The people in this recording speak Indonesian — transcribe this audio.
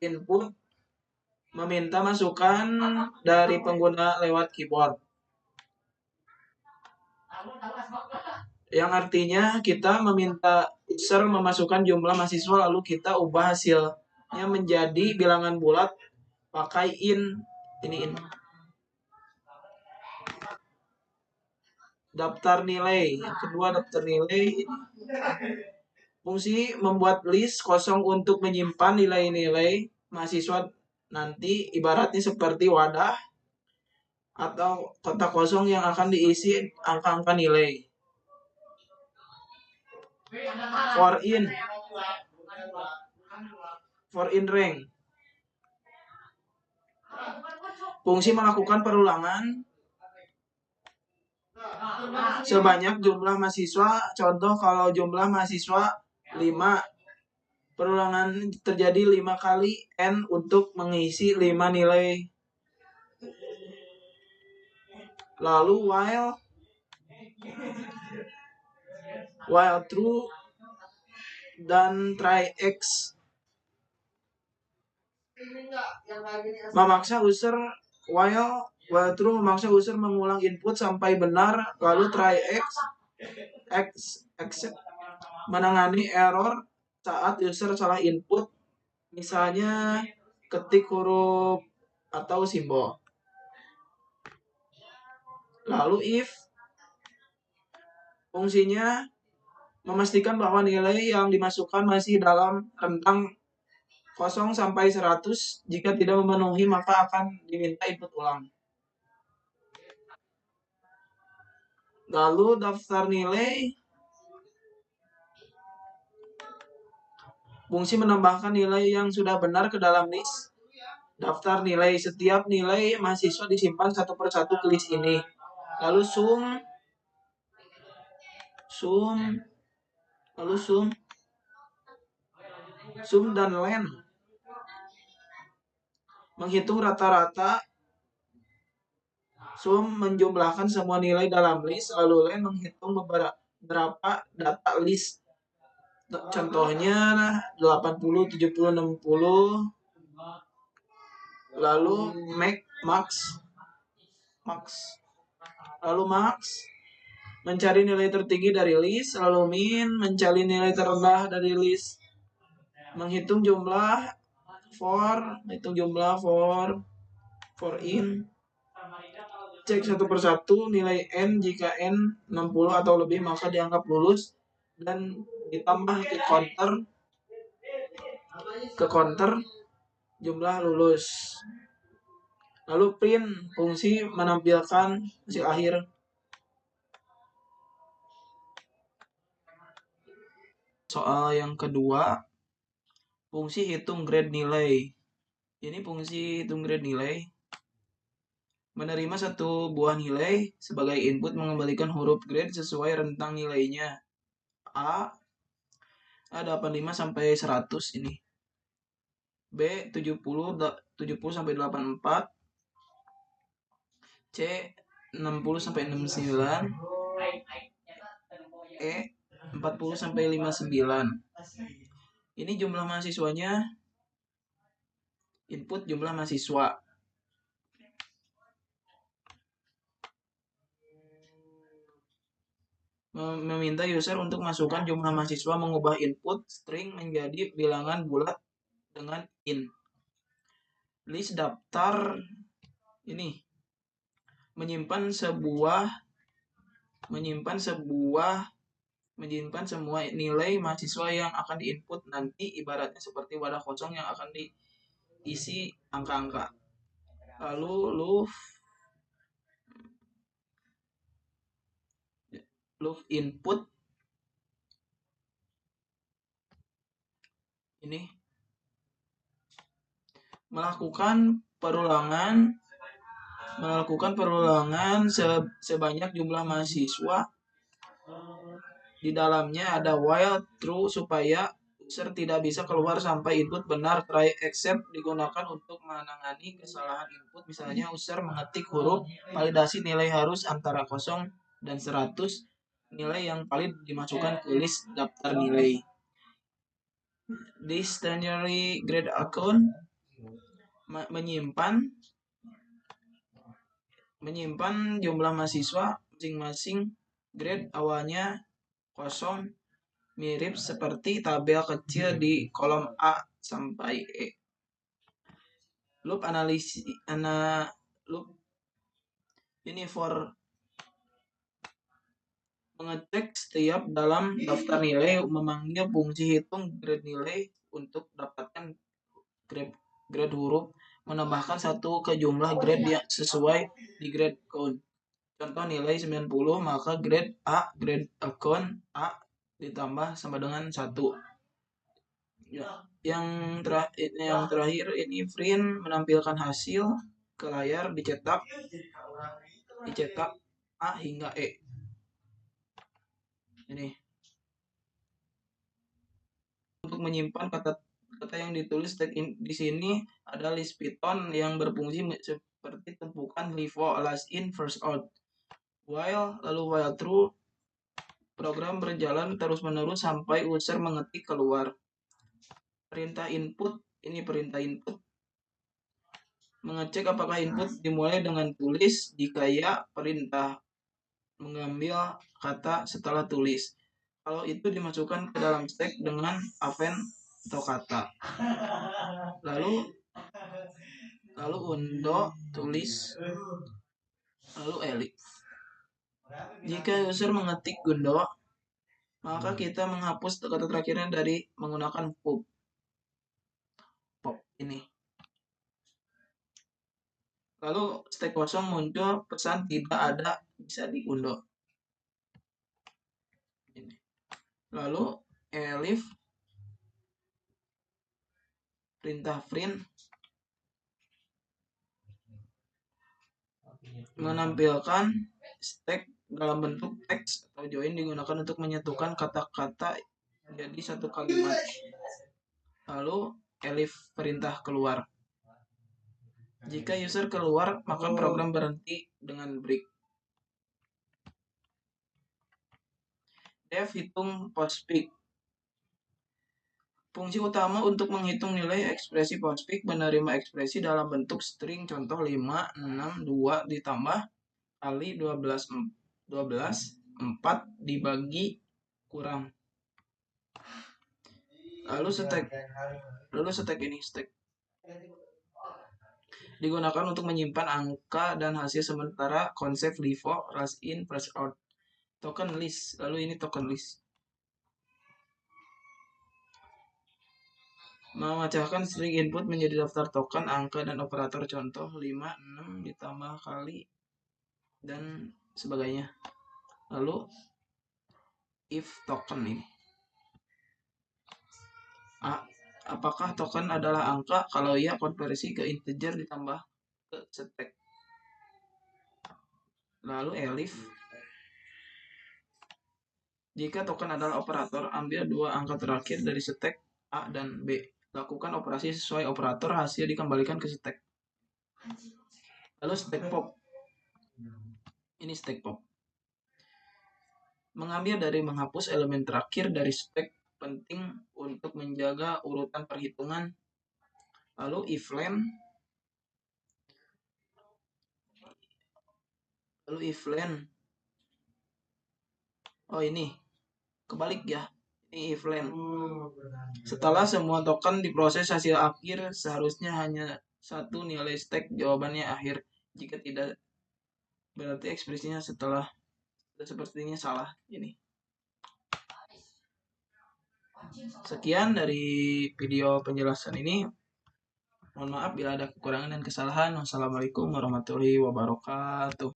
input meminta masukan dari pengguna lewat keyboard. Yang artinya kita meminta user memasukkan jumlah mahasiswa lalu kita ubah hasilnya menjadi bilangan bulat pakai in. Ini in. Daftar nilai. Yang kedua daftar nilai. Fungsi membuat list kosong untuk menyimpan nilai-nilai mahasiswa nanti ibaratnya seperti wadah atau kotak kosong yang akan diisi angka-angka nilai. For in rank. Fungsi melakukan perulangan sebanyak jumlah mahasiswa. Contoh kalau jumlah mahasiswa 5, perulangan terjadi 5 kali n untuk mengisi 5 nilai. Lalu while true dan try x memaksa user while true memaksa user mengulang input sampai benar, lalu try x menangani error saat user salah input, misalnya ketik huruf atau simbol. Lalu if fungsinya memastikan bahwa nilai yang dimasukkan masih dalam rentang 0 sampai 100. Jika tidak memenuhi maka akan diminta input ulang. Lalu daftar nilai. Fungsi menambahkan nilai yang sudah benar ke dalam list daftar nilai. Setiap nilai mahasiswa disimpan satu persatu ke list ini. Lalu sum dan len menghitung rata-rata. Sum menjumlahkan semua nilai dalam list, lalu len menghitung berapa data list. Contohnya 80, 70, 60. Lalu max. Lalu max mencari nilai tertinggi dari list, lalu min mencari nilai terendah dari list. Menghitung jumlah for in. Cek satu persatu nilai n, jika n 60 atau lebih maka dianggap lulus dan ditambah ke counter jumlah lulus. Lalu print fungsi menampilkan hasil akhir. Soal yang kedua, fungsi hitung grade nilai. Ini fungsi hitung grade nilai menerima satu buah nilai sebagai input, mengembalikan huruf grade sesuai rentang nilainya. A 85 sampai 100 ini. B 70 sampai 84. C 60 sampai 69. E 40 sampai 59. Ini jumlah mahasiswanya. Input jumlah mahasiswa. Meminta user untuk masukkan jumlah mahasiswa, mengubah input string menjadi bilangan bulat dengan in. List daftar ini menyimpan semua nilai mahasiswa yang akan diinput nanti, ibaratnya seperti wadah kosong yang akan diisi angka-angka. Lalu loop input ini melakukan perulangan sebanyak jumlah mahasiswa. Di dalamnya ada while true supaya user tidak bisa keluar sampai input benar. Try except digunakan untuk menangani kesalahan input. Misalnya user mengetik huruf validasi, nilai harus antara 0 dan 100. Nilai yang valid dimasukkan ke list daftar nilai. This ternary grade account menyimpan jumlah mahasiswa masing-masing grade awalnya kosong, mirip seperti tabel kecil di kolom A sampai E. Loop loop ini for mengecek setiap dalam daftar nilai, memanggil fungsi hitung grade nilai untuk dapatkan grade huruf, menambahkan satu ke jumlah grade yang sesuai di grade count. Contoh nilai 90, maka grade account A ditambah sama dengan 1. Ya, yang terakhir ini print, menampilkan hasil ke layar, dicetak A hingga E. Ini untuk menyimpan kata yang ditulis di sini ada list Python yang berfungsi seperti tumpukan LIFO, last in first out. While true, program berjalan terus-menerus sampai user mengetik keluar. Perintah input, ini perintah input. Mengecek apakah input dimulai dengan tulis, jika ya, perintah mengambil kata setelah tulis. Kalau itu dimasukkan ke dalam stack dengan append kata. Lalu undo tulis, lalu elif. Jika user mengetik gundo, maka kita menghapus kata terakhirnya dari menggunakan pop ini. Lalu stack kosong muncul pesan tidak ada, bisa diundo. Ini. Lalu elif perintah print menampilkan stack dalam bentuk teks atau join, digunakan untuk menyatukan kata-kata jadi satu kalimat. Lalu elif perintah keluar. Jika user keluar, maka program berhenti dengan break. Def hitung postfix. Fungsi utama untuk menghitung nilai ekspresi postfix, menerima ekspresi dalam bentuk string, contoh 5, 6, 2 ditambah kali 12, 4 dibagi kurang. Lalu stack ini digunakan untuk menyimpan angka dan hasil sementara. Konsep LIFO, last in first out. Token list, lalu ini token list. Memecahkan string input menjadi daftar token, angka, dan operator, contoh 5, 6 ditambah kali dan sebagainya. Lalu if token ini, apakah token adalah angka? Kalau iya, konversi ke integer ditambah ke stack. Lalu elif, jika token adalah operator, ambil dua angka terakhir dari stack A dan B. Lakukan operasi sesuai operator, hasil dikembalikan ke stack. Lalu stack pop. Ini stack pop. Mengambil dari menghapus elemen terakhir dari stack, penting untuk menjaga urutan perhitungan. Lalu if len. Oh, ini kebalik ya. Ini if len. Setelah semua token diproses, hasil akhir seharusnya hanya satu nilai stack, jawabannya akhir. Jika tidak, berarti ekspresinya sepertinya salah. Ini. Sekian dari video penjelasan ini. Mohon maaf bila ada kekurangan dan kesalahan. Wassalamualaikum warahmatullahi wabarakatuh.